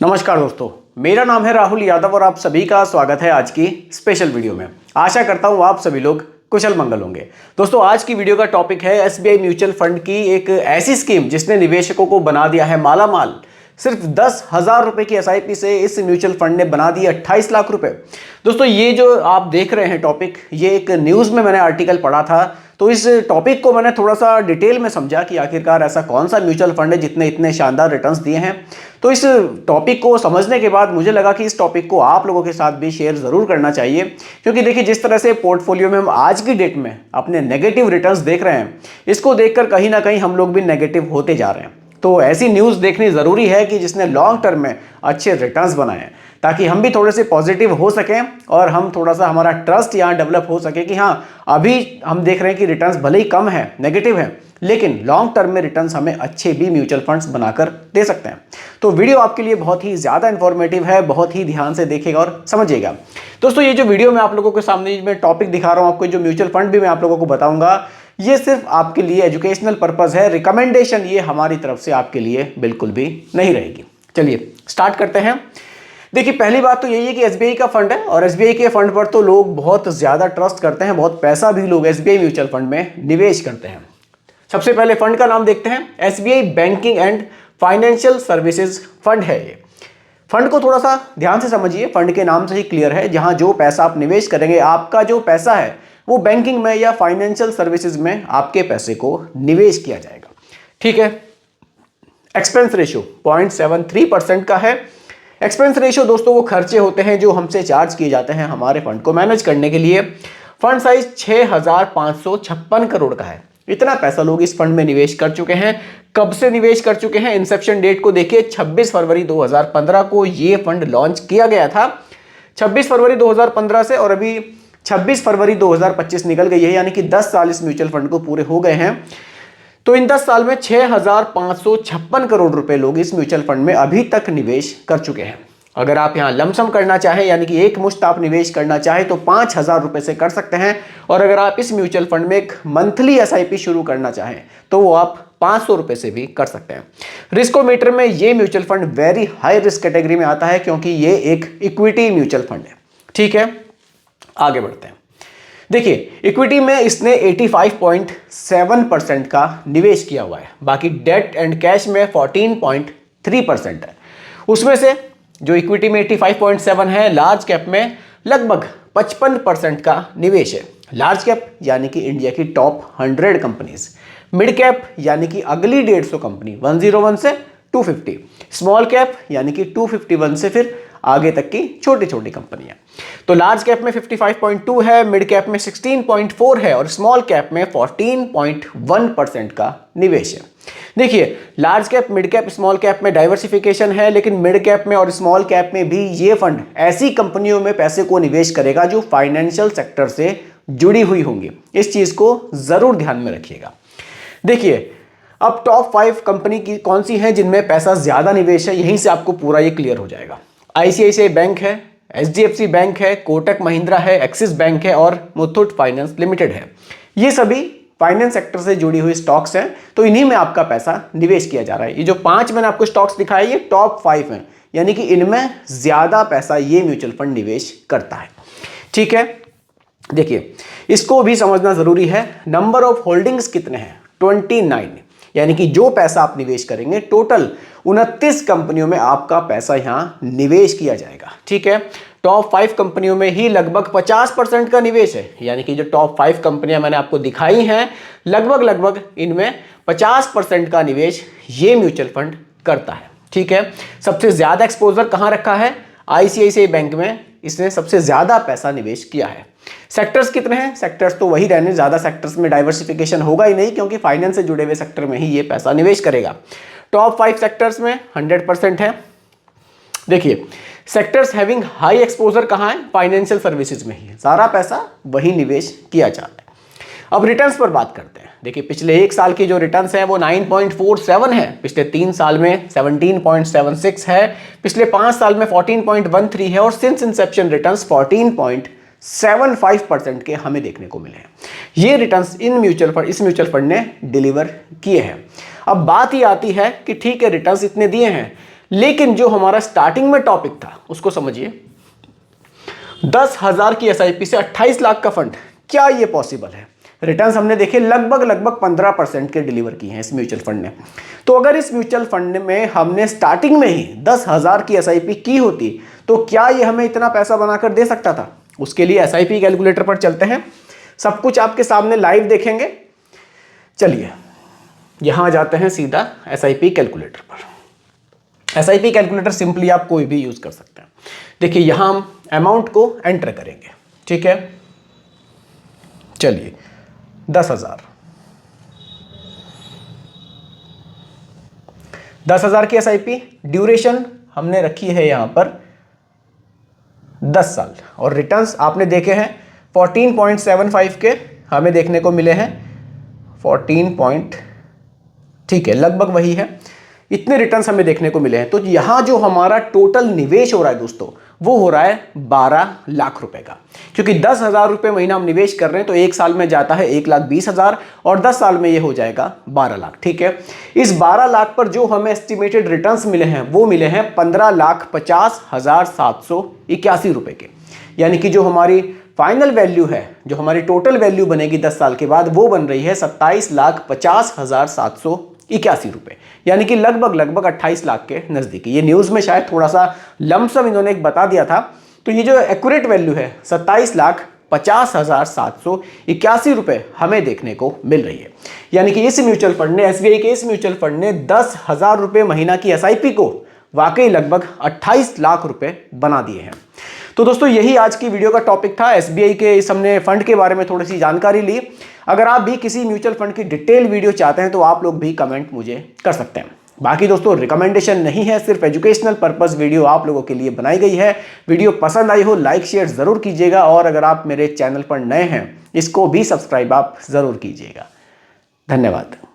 नमस्कार दोस्तों, मेरा नाम है राहुल यादव और आप सभी का स्वागत है आज की स्पेशल वीडियो में। आशा करता हूं आप सभी लोग कुशल मंगल होंगे। दोस्तों, आज की वीडियो का टॉपिक है एसबीआई म्यूचुअल फंड की एक ऐसी स्कीम जिसने निवेशकों को बना दिया है माला माल। सिर्फ 10,000 रुपए की एसआईपी से इस म्यूचुअल फंड ने बना दिए 28 लाख रुपए। दोस्तों, ये जो आप देख रहे हैं टॉपिक, ये एक न्यूज़ में मैंने आर्टिकल पढ़ा था, तो इस टॉपिक को मैंने थोड़ा सा डिटेल में समझा कि आखिरकार ऐसा कौन सा म्यूचुअल फंड है जितने इतने शानदार रिटर्न्स दिए हैं। तो इस टॉपिक को समझने के बाद मुझे लगा कि इस टॉपिक को आप लोगों के साथ भी शेयर ज़रूर करना चाहिए, क्योंकि देखिए जिस तरह से पोर्टफोलियो में हम आज की डेट में अपने नेगेटिव रिटर्न्स देख रहे हैं, इसको देखकर कहीं ना कहीं हम लोग भी नेगेटिव होते जा रहे हैं। तो ऐसी न्यूज़ देखनी ज़रूरी है कि जिसने लॉन्ग टर्म में अच्छे रिटर्न्स बनाए, ताकि हम भी थोड़े से पॉजिटिव हो सकें और हम थोड़ा सा हमारा ट्रस्ट यहाँ डेवलप हो सके कि हाँ, अभी हम देख रहे हैं कि रिटर्न्स भले ही कम है, नेगेटिव है, लेकिन लॉन्ग टर्म में रिटर्न्स हमें अच्छे भी म्यूचुअल फंड्स बनाकर दे सकते हैं। तो वीडियो आपके लिए बहुत ही ज़्यादा इन्फॉर्मेटिव है, बहुत ही ध्यान से देखिएगा और समझिएगा। दोस्तों, ये जो वीडियो मैं आप लोगों के सामने में टॉपिक दिखा रहा हूँ, आपको जो म्यूचुअल फंड भी मैं आप लोगों को बताऊंगा, ये सिर्फ आपके लिए एजुकेशनल पर्पस है। रिकमेंडेशन ये हमारी तरफ से आपके लिए बिल्कुल भी नहीं रहेगी। चलिए स्टार्ट करते हैं। देखिए, पहली बात तो यही है कि एसबीआई का फंड है और एसबीआई के फंड पर तो लोग बहुत ज़्यादा ट्रस्ट करते हैं, बहुत पैसा भी लोग एसबीआई म्यूचुअल फंड में निवेश करते हैं। सबसे पहले फंड का नाम देखते हैं। SBI banking and financial services fund है ये। फंड को थोड़ा सा ध्यान से समझिए, फंड के नाम से ही क्लियर है, जहां जो पैसा आप निवेश करेंगे, आपका जो पैसा है वो बैंकिंग में या फाइनेंशियल सर्विसेज में आपके पैसे को निवेश किया जाएगा। ठीक है। एक्सपेंस रेशियो 0.73% का है। एक्सपेंस रेशियो दोस्तों वो खर्चे होते हैं जो हमसे चार्ज किए जाते हैं हमारे फंड को मैनेज करने के लिए। फंड साइज 6,556 करोड़ का है। इतना पैसा लोग इस फंड में निवेश कर चुके हैं। कब से निवेश कर चुके हैं, इंसेप्शन डेट को देखिए, 26 फरवरी 2015 को ये फंड लॉन्च किया गया था। 26 फरवरी 2015 से और अभी 26 फरवरी 2025 निकल गई है, यानी कि 10 साल इस म्यूचुअल फंड को पूरे हो गए हैं। तो इन 10 साल में 6,556 करोड़ रुपए लोग इस म्यूचुअल फंड में अभी तक निवेश कर चुके हैं। अगर आप यहाँ लमसम करना चाहें, यानी कि एक मुश्त आप निवेश करना चाहें, तो 5,000 रुपए से कर सकते हैं। और अगर आप इस म्यूचुअल फंड में एक मंथली एसआईपी शुरू करना चाहें तो वो आप 500 रुपए से भी कर सकते हैं। रिस्कोमीटर में ये mutual fund very high risk category में आता है, क्योंकि ये एक इक्विटी म्यूचुअल फंड है। ठीक है, आगे बढ़ते हैं। देखिए, इक्विटी में इसने 85.7% का निवेश किया हुआ है। बाकी डेट एंड कैश में 14.3% है। उसमें से जो इक्विटी में 85.7 है, लार्ज कैप में लगभग 55% का निवेश है। लार्ज कैप यानी कि इंडिया की टॉप 100 कंपनीज, मिड कैप यानी कि अगली 150 कंपनी 101 से 250, स्मॉल कैप यानी कि 251 से फिर आगे तक की छोटी छोटी कंपनियां। तो लार्ज कैप में 55.2 है, मिड कैप में 16.4 है और स्मॉल कैप में 14.1% का निवेश है। देखिए, large cap, mid cap, small cap में डाइवर्सिफिकेशन है, लेकिन मिड कैप में और स्मॉल कैप में भी ये फंड ऐसी कंपनियों में पैसे को निवेश करेगा जो फाइनेंशियल सेक्टर से जुड़ी हुई होंगी। इस चीज को जरूर ध्यान में रखिएगा। देखिए, अब टॉप 5 कंपनी की कौन सी है जिनमें पैसा ज्यादा निवेश है, यहीं से आपको पूरा ये क्लियर हो जाएगा। आईसीआईसीआई बैंक है, एचडीएफसी बैंक है, कोटक महिंद्रा है, एक्सिस बैंक है और मुथूट फाइनेंस लिमिटेड है। ये सभी फाइनेंस सेक्टर से जुड़ी हुई स्टॉक्स हैं, तो इन्हीं में आपका पैसा निवेश किया जा रहा है। ये जो 5 मैंने आपको स्टॉक्स दिखाए, ये टॉप 5 हैं, यानी कि इनमें ज्यादा पैसा ये म्यूचुअल फंड निवेश करता है। ठीक है। देखिए, इसको भी समझना जरूरी है। नंबर ऑफ होल्डिंग्स कितने हैं? 29, यानी कि जो पैसा आप निवेश करेंगे, टोटल 29 कंपनियों में आपका पैसा यहां निवेश किया जाएगा। ठीक है। टॉप 5 कंपनियों में ही लगभग 50% का निवेश है, यानी कि जो टॉप 5 कंपनियां मैंने आपको दिखाई हैं, लगभग इनमें 50% का निवेश ये म्यूचुअल फंड करता है। ठीक है। सबसे ज्यादा एक्सपोजर कहां रखा है? आईसीआईसीआई बैंक में इसने सबसे ज्यादा पैसा निवेश किया है। सेक्टर्स कितने हैं? सेक्टर्स तो वही रहने, ज्यादा सेक्टर्स में डाइवर्सिफिकेशन होगा ही नहीं, क्योंकि फाइनेंस से जुड़े हुए सेक्टर में ही ये पैसा निवेश करेगा। टॉप 5 सेक्टर्स में 100% है। देखिए, सेक्टर्स हैविंग हाई एक्सपोजर कहां है? फाइनेंशियल सर्विसेज में ही है, सारा पैसा वही निवेश किया जाता है। अब रिटर्न्स पर बात करते हैं। देखिए, पिछले 1 साल की जो रिटर्न्स है वो 9.47 है, पिछले 3 साल में 17.76 है, पिछले 5 साल में 14.13 है और सिंस इंसेप्शन रिटर्न्स 14.75% के हमें देखने को मिले हैं। ये रिटर्न्स इस म्यूचुअल फंड ने डिलीवर किए हैं। अब बात ही आती है कि ठीक है, रिटर्न्स इतने दिए हैं, लेकिन जो हमारा स्टार्टिंग में टॉपिक था उसको समझिए, 10,000 की एसआईपी से 28 लाख का फंड, क्या ये पॉसिबल है? रिटर्न्स हमने देखे लगभग 15% के डिलीवर किए हैं इस म्यूचुअल फंड ने। तो अगर इस म्यूचुअल फंड में हमने स्टार्टिंग में ही 10,000 की एसआईपी की होती तो क्या ये हमें इतना पैसा बनाकर दे सकता था? उसके लिए एसआईपी कैलकुलेटर पर चलते हैं, सब कुछ आपके सामने लाइव देखेंगे। चलिए यहां जाते हैं सीधा एसआईपी कैलकुलेटर पर। एसआईपी कैलकुलेटर सिंपली आप कोई भी यूज कर सकते हैं। देखिए यहां हम अमाउंट को एंटर करेंगे, ठीक है। चलिए 10,000 की एसआईपी, ड्यूरेशन हमने रखी है यहां पर 10 साल, और रिटर्न्स आपने देखे हैं 14.75 के हमें देखने को मिले हैं, 14 ठीक है, लगभग वही है, इतने रिटर्न्स हमें देखने को मिले हैं। तो यहां जो हमारा टोटल निवेश हो रहा है दोस्तों, वो हो रहा है 12 लाख रुपए का, क्योंकि 10,000 रुपए महीना हम निवेश कर रहे हैं तो एक साल में जाता है 1,20,000 और 10 साल में ये हो जाएगा 12 लाख, ठीक है। इस 12 लाख पर जो हमें एस्टिमेटेड रिटर्न्स मिले हैं वो मिले हैं 15,50,781 रुपए के, यानी कि जो हमारी फाइनल वैल्यू है, जो हमारी टोटल वैल्यू बनेगी 10 साल के बाद, वो बन रही है 27,50,781 रुपए, यानी कि लगभग 28 लाख के नजदीकी। ये न्यूज में शायद थोड़ा सा लमसम इन्होंने एक बता दिया था, तो ये जो एक्यूरेट वैल्यू है 27,50,781 रुपए हमें देखने को मिल रही है। यानी कि इस म्यूचुअल फंड ने, एसबीआई के इस म्यूचुअल फंड ने 10,000 रुपए महीना की एसआईपी को वाकई लगभग 28 लाख रुपए बना दिए हैं। तो दोस्तों यही आज की वीडियो का टॉपिक था। एसबीआई के इस हमने फंड के बारे में थोड़ी सी जानकारी ली। अगर आप भी किसी म्यूचुअल फंड की डिटेल वीडियो चाहते हैं तो आप लोग भी कमेंट मुझे कर सकते हैं। बाकी दोस्तों रिकमेंडेशन नहीं है, सिर्फ एजुकेशनल पर्पस वीडियो आप लोगों के लिए बनाई गई है। वीडियो पसंद आई हो लाइक शेयर जरूर कीजिएगा, और अगर आप मेरे चैनल पर नए हैं इसको भी सब्सक्राइब आप जरूर कीजिएगा। धन्यवाद।